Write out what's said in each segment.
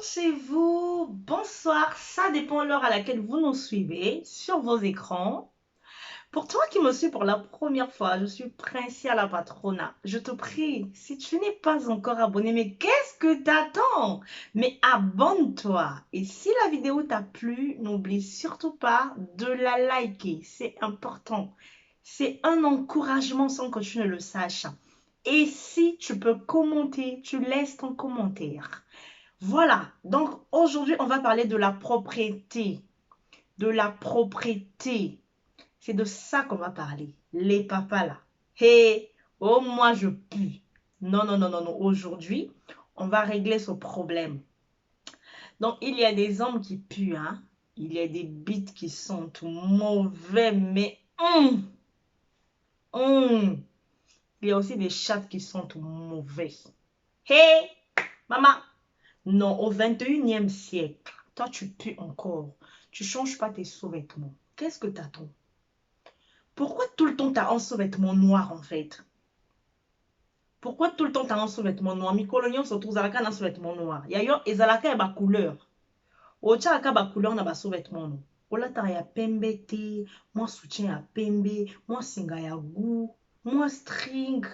chez vous, bonsoir, ça dépend de l'heure à laquelle vous nous suivez sur vos écrans. Pour toi qui me suis pour la première fois, je suis Princia la Patrona. Je te prie, si tu n'es pas encore abonné, mais qu'est-ce que t'attends? Mais abonne-toi. Et si la vidéo t'a plu, n'oublie surtout pas de la liker, c'est important. C'est un encouragement sans que tu ne le saches. Et si tu peux commenter, tu laisses ton commentaire. Voilà, donc aujourd'hui, on va parler de la propriété. De la propriété. C'est de ça qu'on va parler. Les papas là. Hé, oh moi je pue. Non, non, non, non, non. Aujourd'hui, on va régler ce problème. Donc, il y a des hommes qui puent, hein. Il y a des bites qui sont tout mauvais, mais... Il y a aussi des chattes qui sont tout mauvais. Hé, maman. Non, au 21e siècle, toi tu pues encore. Tu ne changes pas tes sous-vêtements. Qu'est-ce que t'attends? Pourquoi tout le temps tu as un sous-vêtement noir en fait? Pourquoi tout le temps tu as un sous-vêtement noir? Mikolonion se trouve à un sous-vêtement noir. Yayo, ezalaka ya ba couleur. Ocha aka ba couleur na ba sous-vêtement no. Ola ta ya pembe te, moi soutien ya pembe, moi singa ya goût, moi string.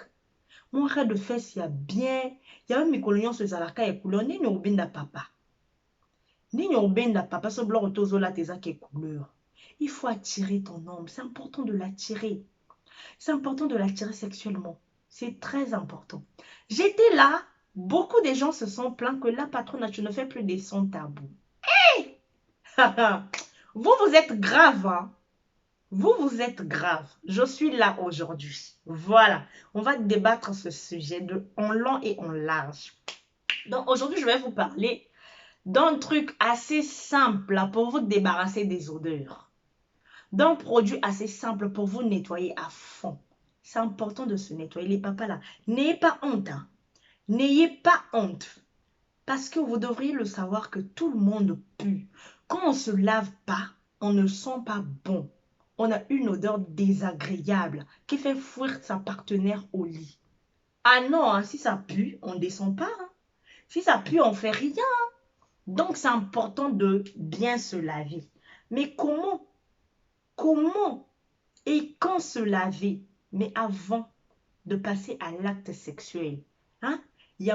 Moi, arrête de faire si bien. Il y a un mikolonion sur ezalaka ya couleur. Ni obinda papa. Ni obinda papa, ce blanc otozo la teza qui couleur. Il faut attirer ton homme. C'est important de l'attirer. C'est important de l'attirer sexuellement. C'est très important. J'étais là. Beaucoup de gens se sont plaints que la patronne, tu ne fais plus des sons tabous. Hey! Vous, vous êtes grave, hein? Vous êtes grave. Je suis là aujourd'hui. Voilà. On va débattre ce sujet en long et en large. Donc, aujourd'hui, je vais vous parler d'un truc assez simple pour vous débarrasser des odeurs. D'un produit assez simple pour vous nettoyer à fond. C'est important de se nettoyer. Les papas là, n'ayez pas honte. Hein. N'ayez pas honte. Parce que vous devriez le savoir que tout le monde pue. Quand on ne se lave pas, on ne sent pas bon. On a une odeur désagréable qui fait fuir sa partenaire au lit. Ah non, hein, si ça pue, on ne descend pas. Hein. Si ça pue, on ne fait rien. Donc, c'est important de bien se laver. Mais comment? Comment et quand se laver? Mais avant de passer à l'acte sexuel. Hein? Il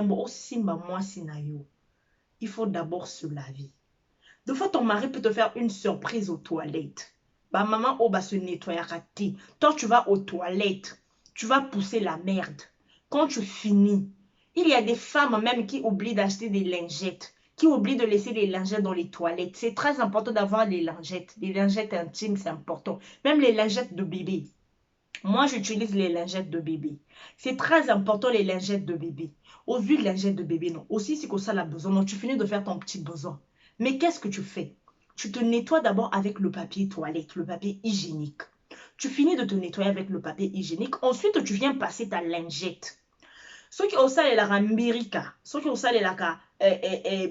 faut d'abord se laver. Des fois, ton mari peut te faire une surprise aux toilettes. Bah, maman, oh, bah, se nettoyer à rater. Toi, tu vas aux toilettes. Tu vas pousser la merde. Quand tu finis, il y a des femmes même qui oublient d'acheter des lingettes, qui oublient de laisser les lingettes dans les toilettes. C'est très important d'avoir les lingettes. Les lingettes intimes, c'est important. Même les lingettes de bébé. Moi, j'utilise les lingettes de bébé. C'est très important, les lingettes de bébé. Aux huiles lingettes de bébé, non. Aussi, si que ça a besoin, non, tu finis de faire ton petit besoin. Mais qu'est-ce que tu fais? Tu te nettoies d'abord avec le papier toilette, le papier hygiénique. Tu finis de te nettoyer avec le papier hygiénique. Ensuite, tu viens passer ta lingette. Soki osalelaka mbirika, soki osalelaka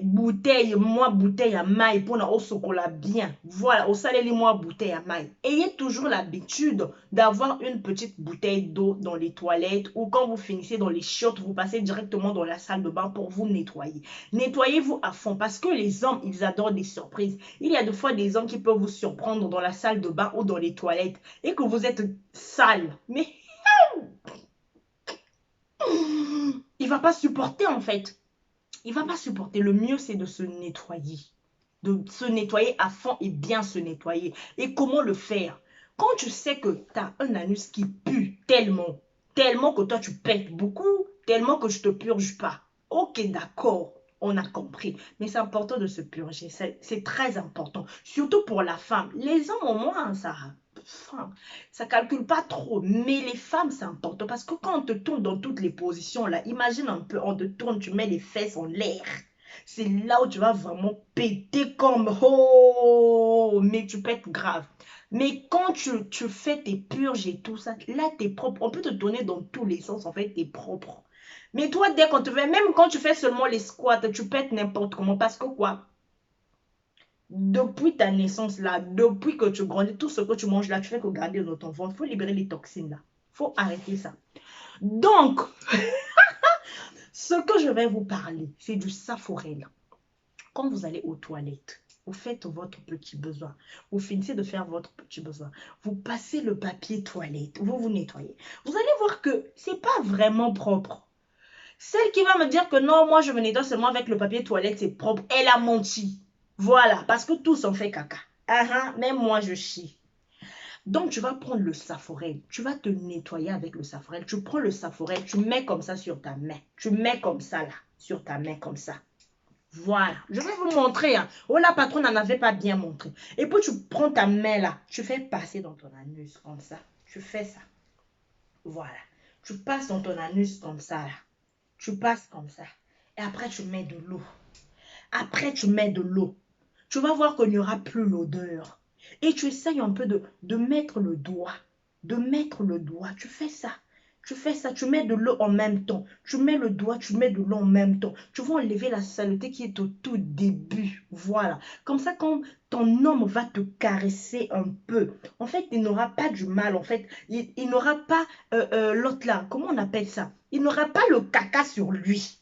bouteille, moi bouteille à maille pour na osokola bien. Voilà, osaleli moi bouteille à maille. Ayez toujours l'habitude d'avoir une petite bouteille d'eau dans les toilettes ou quand vous finissez dans les chiottes, vous passez directement dans la salle de bain pour vous nettoyer. Nettoyez-vous à fond parce que les hommes, ils adorent des surprises. Il y a des fois des hommes qui peuvent vous surprendre dans la salle de bain ou dans les toilettes et que vous êtes sale. Mais il va pas supporter en fait. Il va pas supporter. Le mieux, c'est de se nettoyer. De se nettoyer à fond et bien se nettoyer. Et comment le faire? Quand tu sais que tu as un anus qui pue tellement, tellement que toi tu pètes beaucoup, tellement que je te purge pas. Ok, d'accord, on a compris. Mais c'est important de se purger. C'est très important. Surtout pour la femme. Les hommes au moins, ça calcule pas trop. Mais les femmes, c'est important. Parce que quand on te tourne dans toutes les positions, là, imagine un peu, on te tourne, tu mets les fesses en l'air. C'est là où tu vas vraiment péter comme oh, mais tu pètes grave. Mais quand tu fais tes purges et tout ça, là, t'es propre. On peut te tourner dans tous les sens, en fait, t'es propre. Mais toi, dès qu'on te fait, même quand tu fais seulement les squats, tu pètes n'importe comment. Parce que quoi? Depuis ta naissance là, depuis que tu grandis, tout ce que tu manges là, tu fais que garder dans ton ventre. Il faut libérer les toxines là. Il faut arrêter ça. Donc, ce que je vais vous parler, c'est du saforel. Quand vous allez aux toilettes, vous faites votre petit besoin. Vous finissez de faire votre petit besoin. Vous passez le papier toilette. Vous vous nettoyez. Vous allez voir que c'est pas vraiment propre. Celle qui va me dire que non, moi je me nettoie seulement avec le papier toilette, c'est propre, elle a menti. Voilà, parce que tous ont fait caca. Même moi je chie. Donc tu vas prendre le saforel, tu vas te nettoyer avec le saforel. Tu prends le saforel, tu mets comme ça sur ta main. Tu mets comme ça là, sur ta main comme ça. Voilà, je vais vous montrer. Hein. Oh, la patronne n'en avait pas bien montré. Et puis, tu prends ta main là, tu fais passer dans ton anus comme ça. Tu fais ça. Voilà. Tu passes dans ton anus comme ça là. Tu passes comme ça. Et après, tu mets de l'eau. Après, tu mets de l'eau. Tu vas voir qu'il n'y aura plus l'odeur. Et tu essayes un peu de mettre le doigt. De mettre le doigt. Tu fais ça. Tu fais ça, tu mets de l'eau en même temps. Tu mets le doigt, tu mets de l'eau en même temps. Tu vas enlever la saleté qui est au tout début. Voilà. Comme ça, quand ton homme va te caresser un peu, en fait, il n'aura pas du mal. En fait, il n'aura pas l'autre là. Comment on appelle ça? Il n'aura pas le caca sur lui.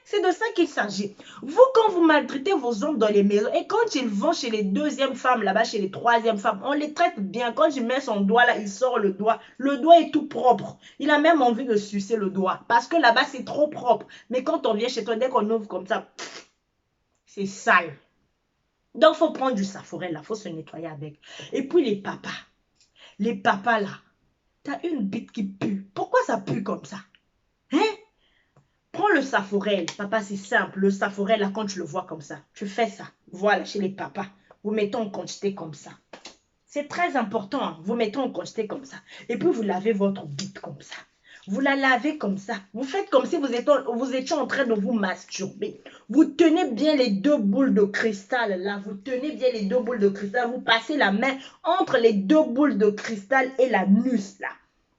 C'est de ça qu'il s'agit. Vous, quand vous maltraitez vos hommes dans les maisons, et quand ils vont chez les deuxièmes femmes, là-bas, chez les troisièmes femmes, on les traite bien. Quand il met son doigt là, il sort le doigt. Le doigt est tout propre. Il a même envie de sucer le doigt. Parce que là-bas, c'est trop propre. Mais quand on vient chez toi, dès qu'on ouvre comme ça, c'est sale. Donc, il faut prendre du saforel là, il faut se nettoyer avec. Et puis, les papas là, t'as une bite qui pue. Pourquoi ça pue comme ça? Hein? Prends le saforel. Papa, c'est simple. Le saforel, là, quand tu le vois comme ça, tu fais ça. Voilà, chez les papas. Vous mettez en quantité comme ça. C'est très important. Hein. Vous mettez en quantité comme ça. Et puis, vous lavez votre bite comme ça. Vous la lavez comme ça. Vous faites comme si vous étiez en train de vous masturber. Vous tenez bien les deux boules de cristal, là. Vous tenez bien les deux boules de cristal. Vous passez la main entre les deux boules de cristal et l'anus, là.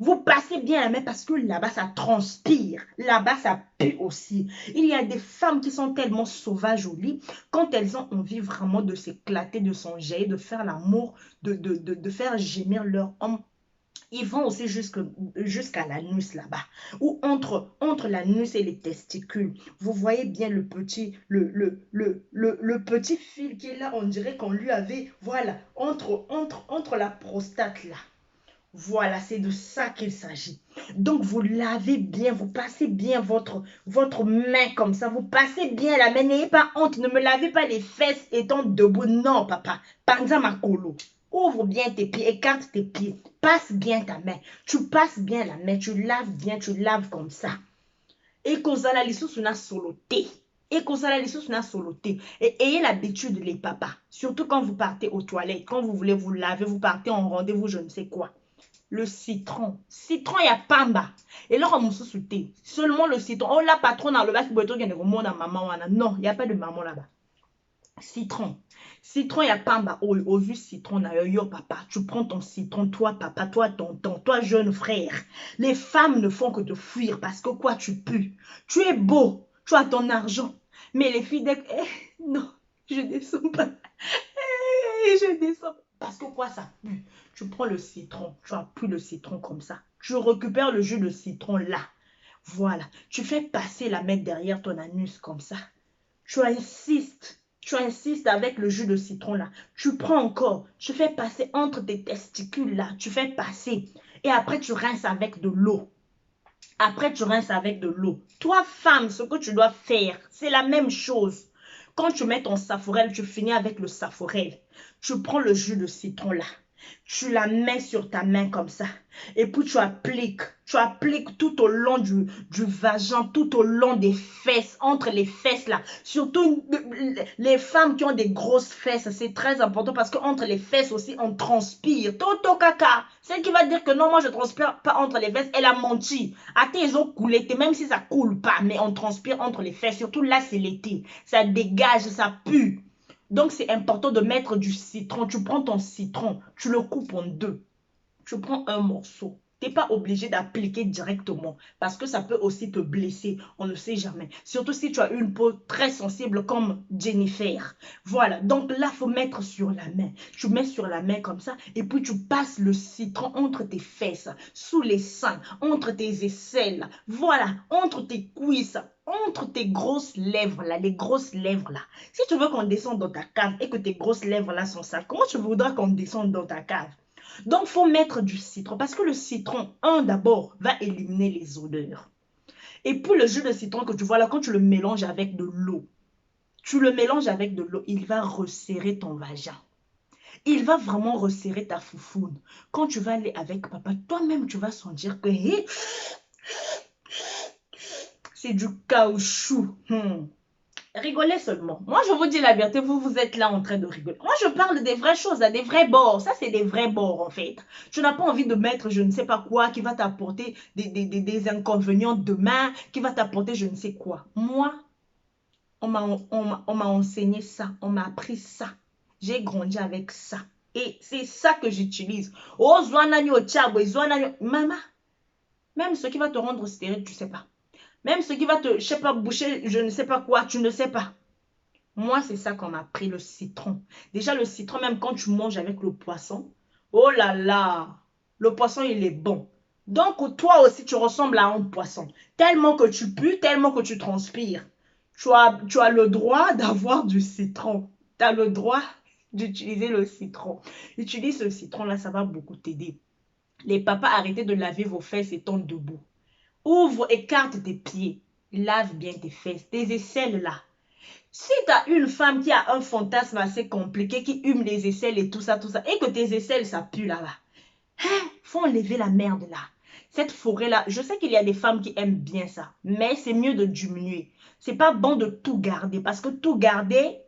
Vous passez bien la main parce que là-bas, ça transpire. Là-bas, ça pue aussi. Il y a des femmes qui sont tellement sauvages au lit, quand elles ont envie vraiment de s'éclater, de s'enjailler, de faire l'amour, de faire gémir leur homme, ils vont aussi jusqu'à l'anus là-bas. Ou entre l'anus et les testicules. Vous voyez bien le petit fil qui est là. On dirait qu'on lui avait, voilà, entre la prostate là. Voilà, c'est de ça qu'il s'agit. Donc, vous lavez bien, vous passez bien votre main comme ça. Vous passez bien la main. N'ayez pas honte. Ne me lavez pas les fesses étant debout. Non, papa. Panza makolo. Ouvre bien tes pieds, écarte tes pieds. Passe bien ta main. Tu passes bien la main. Tu laves bien, tu laves comme ça. Et kozala lisusu na soloté. Et kozala lisusu na soloté. Et ayez l'habitude, les papas. Surtout quand vous partez aux toilettes. Quand vous voulez vous laver, vous partez en rendez-vous, je ne sais quoi. Le citron. Citron, il y a pamba. Et là, on m'a sauté. Seulement le citron. Oh, la patronne a le bac pour être maman. Non, il n'y a pas de maman là-bas. Citron. Citron, il y a pamba. Oh, au vu citron, yo, papa. Tu prends ton citron, toi, papa, toi, tonton, toi, jeune frère. Les femmes ne font que te fuir parce que quoi, tu pues. Tu es beau. Tu as ton argent. Mais les filles, non, je descends pas. Je descends. Parce que quoi, ça pue. Tu prends le citron, tu appuies le citron comme ça. Tu récupères le jus de citron là. Voilà. Tu fais passer la main derrière ton anus comme ça. Tu insistes avec le jus de citron là. Tu prends encore. Tu fais passer entre tes testicules là. Tu fais passer. Et après, tu rinces avec de l'eau. Après, tu rinces avec de l'eau. Toi, femme, ce que tu dois faire, c'est la même chose. Quand tu mets ton saforel, tu finis avec le saforel. Tu prends le jus de citron là. Tu la mets sur ta main comme ça. Et puis tu appliques. Tu appliques tout au long du vagin, tout au long des fesses, entre les fesses là. Surtout les femmes qui ont des grosses fesses, c'est très important parce qu'entre les fesses aussi, on transpire. Toto caca. Celle qui va dire que non, moi je transpire pas entre les fesses, elle a menti. À tes os coulés, même si ça coule pas, mais on transpire entre les fesses. Surtout là, c'est l'été. Ça dégage, ça pue. Donc, c'est important de mettre du citron. Tu prends ton citron, tu le coupes en deux. Tu prends un morceau. Tu n'es pas obligé d'appliquer directement parce que ça peut aussi te blesser. On ne sait jamais. Surtout si tu as une peau très sensible comme Jennifer. Voilà. Donc là, il faut mettre sur la main. Tu mets sur la main comme ça et puis tu passes le citron entre tes fesses, sous les seins, entre tes aisselles. Voilà. Entre tes cuisses. mettre tes grosses lèvres là, les grosses lèvres là. Si tu veux qu'on descende dans ta cave et que tes grosses lèvres là sont sales, comment tu voudras qu'on descende dans ta cave? Donc, il faut mettre du citron parce que le citron, d'abord, va éliminer les odeurs. Et puis, le jus de citron que tu vois là, quand tu le mélanges avec de l'eau, il va resserrer ton vagin. Il va vraiment resserrer ta foufoune. Quand tu vas aller avec papa, toi-même, tu vas sentir que c'est du caoutchouc. Rigolez seulement. Moi, je vous dis la vérité, vous êtes là en train de rigoler. Moi, je parle des vraies choses, des vrais bords. Ça, c'est des vrais bords, en fait. Tu n'as pas envie de mettre je ne sais pas quoi qui va t'apporter des inconvénients demain, qui va t'apporter je ne sais quoi. Moi, on m'a enseigné ça, on m'a appris ça. J'ai grandi avec ça. Et c'est ça que j'utilise. Oh, maman, même ce qui va te rendre stérile, tu ne sais pas. Même ce qui va te, je sais pas, boucher, je ne sais pas quoi, tu ne sais pas. Moi, c'est ça qu'on m'a pris, le citron. Déjà, le citron, même quand tu manges avec le poisson, oh là là, le poisson, il est bon. Donc, toi aussi, tu ressembles à un poisson. Tellement que tu pues, tellement que tu transpires. Tu as le droit d'avoir du citron. Tu as le droit d'utiliser le citron. Utilise le citron, là, ça va beaucoup t'aider. Les papas, arrêtez de laver vos fesses étant debout. Ouvre, écarte tes pieds. Lave bien tes fesses, tes aisselles là. Si tu as une femme qui a un fantasme assez compliqué, qui hume les aisselles et tout ça, et que tes aisselles, ça pue là-bas, faut enlever la merde là. Cette forêt-là, je sais qu'il y a des femmes qui aiment bien ça, mais c'est mieux de diminuer. C'est pas bon de tout garder, parce que tout garder,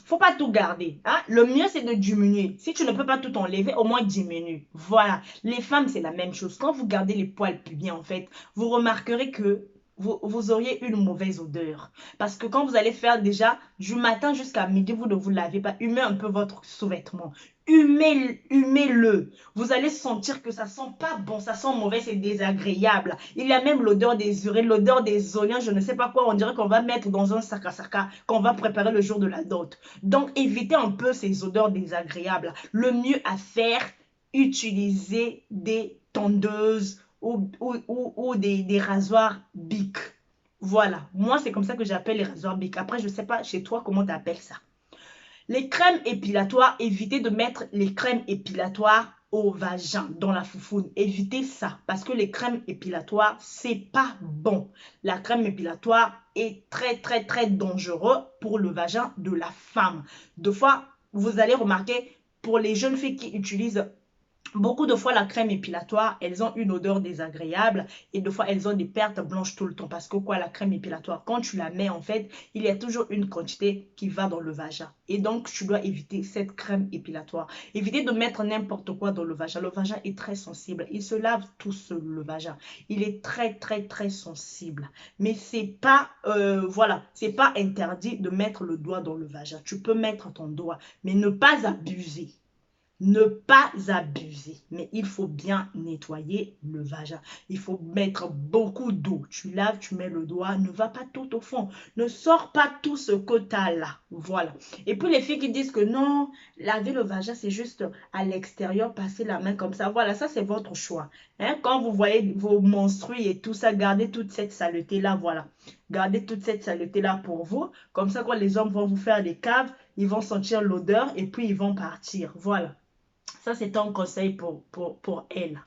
faut pas tout garder. Hein? Le mieux, c'est de diminuer. Si tu ne peux pas tout enlever, au moins diminue. Voilà. Les femmes, c'est la même chose. Quand vous gardez les poils pubiens, en fait, vous remarquerez que vous auriez une mauvaise odeur. Parce que quand vous allez faire déjà du matin jusqu'à midi, vous ne vous lavez pas. Humez un peu votre sous-vêtement. Humez-le. Vous allez sentir que ça sent pas bon, ça sent mauvais, c'est désagréable. Il y a même l'odeur des urines, l'odeur des oignons, je ne sais pas quoi. On dirait qu'on va mettre dans un sac à qu'on va préparer le jour de la dot. Donc, évitez un peu ces odeurs désagréables. Le mieux à faire, utiliser des tondeuses ou des rasoirs Bic. Voilà. Moi, c'est comme ça que j'appelle les rasoirs Bic. Après, je ne sais pas chez toi comment tu appelles ça. Les crèmes épilatoires, évitez de mettre les crèmes épilatoires au vagin, dans la foufoune. Évitez ça, parce que les crèmes épilatoires, c'est pas bon. La crème épilatoire est très, très, très dangereux pour le vagin de la femme. Deux fois, vous allez remarquer, pour les jeunes filles qui utilisent beaucoup de fois, la crème épilatoire, elles ont une odeur désagréable et de fois, elles ont des pertes blanches tout le temps. Parce que quoi, la crème épilatoire, quand tu la mets, en fait, il y a toujours une quantité qui va dans le vagin. Et donc, tu dois éviter cette crème épilatoire. Évitez de mettre n'importe quoi dans le vagin. Le vagin est très sensible. Il se lave tout seul, le vagin. Il est très, très, très sensible. Mais c'est pas, voilà, c'est pas interdit de mettre le doigt dans le vagin. Tu peux mettre ton doigt, mais ne pas abuser. Ne pas abuser, mais il faut bien nettoyer le vagin. Il faut mettre beaucoup d'eau. Tu laves, tu mets le doigt, ne va pas tout au fond. Ne sors pas tout ce que tu as là. Voilà. Et puis les filles qui disent que non, laver le vagin, c'est juste à l'extérieur, passer la main comme ça. Voilà, ça c'est votre choix. Hein? Quand vous voyez vos menstrues et tout ça, gardez toute cette saleté-là, voilà. Gardez toute cette saleté-là pour vous. Comme ça, quand les hommes vont vous faire des caves, ils vont sentir l'odeur et puis ils vont partir. Voilà. Ça, c'est un conseil pour elle.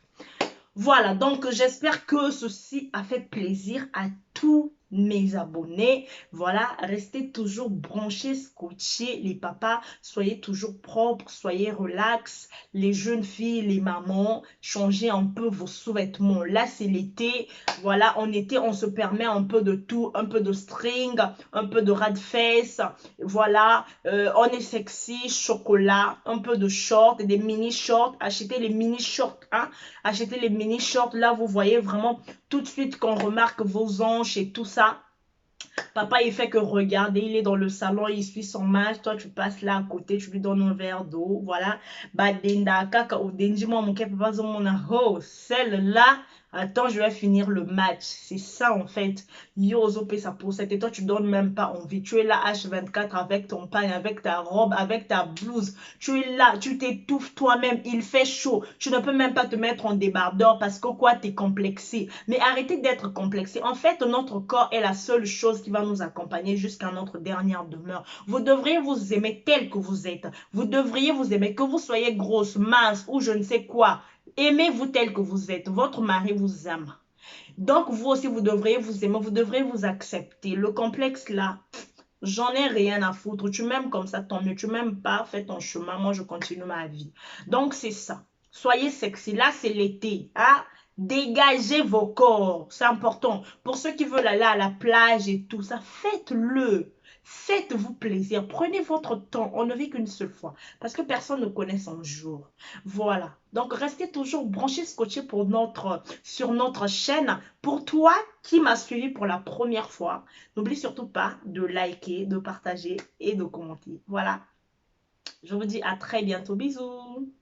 Voilà, donc j'espère que ceci a fait plaisir à tous mes abonnés. Voilà, restez toujours branchés, scotchés, les papas, soyez toujours propres, soyez relax, les jeunes filles, les mamans, changez un peu vos sous-vêtements. Là, c'est l'été, voilà, en été, on se permet un peu de tout, un peu de string, un peu de ras de fesses, voilà, on est sexy, chocolat, un peu de shorts, des mini shorts, achetez les mini shorts, hein, achetez les mini shorts, là, vous voyez vraiment tout de suite qu'on remarque vos hanches et tout ça. Papa, il fait que regarder, il est dans le salon, il suit son match. Toi, tu passes là à côté, tu lui donnes un verre d'eau. Voilà. Badenda, kaka, ou denji, moi, mon papa, oh, celle-là, Attends, je vais finir le match. C'est ça en fait. Yo, Zopé, ça poussette. Et toi, tu donnes même pas envie. Tu es là H24 avec ton pagne, avec ta robe, avec ta blouse. Tu es là, tu t'étouffes toi-même. Il fait chaud. Tu ne peux même pas te mettre en débardeur parce que quoi, t'es complexé. Mais arrêtez d'être complexé. En fait, notre corps est la seule chose qui va nous accompagner jusqu'à notre dernière demeure. Vous devriez vous aimer tel que vous êtes. Vous devriez vous aimer, que vous soyez grosse, mince ou je ne sais quoi. Aimez-vous tel que vous êtes. Votre mari vous aime. Donc, vous aussi, vous devriez vous aimer, vous devriez vous accepter. Le complexe, là, j'en ai rien à foutre. Tu m'aimes comme ça, tant mieux. Tu m'aimes pas, fais ton chemin. Moi, je continue ma vie. Donc, c'est ça. Soyez sexy. Là, c'est l'été. Hein? Dégagez vos corps. C'est important. Pour ceux qui veulent aller à la plage et tout ça, faites-le. Faites-vous plaisir. Prenez votre temps. On ne vit qu'une seule fois. Parce que personne ne connaît son jour. Voilà. Donc, restez toujours branchés, scotchés sur notre chaîne. Pour toi qui m'as suivi pour la première fois, n'oublie surtout pas de liker, de partager et de commenter. Voilà. Je vous dis à très bientôt. Bisous.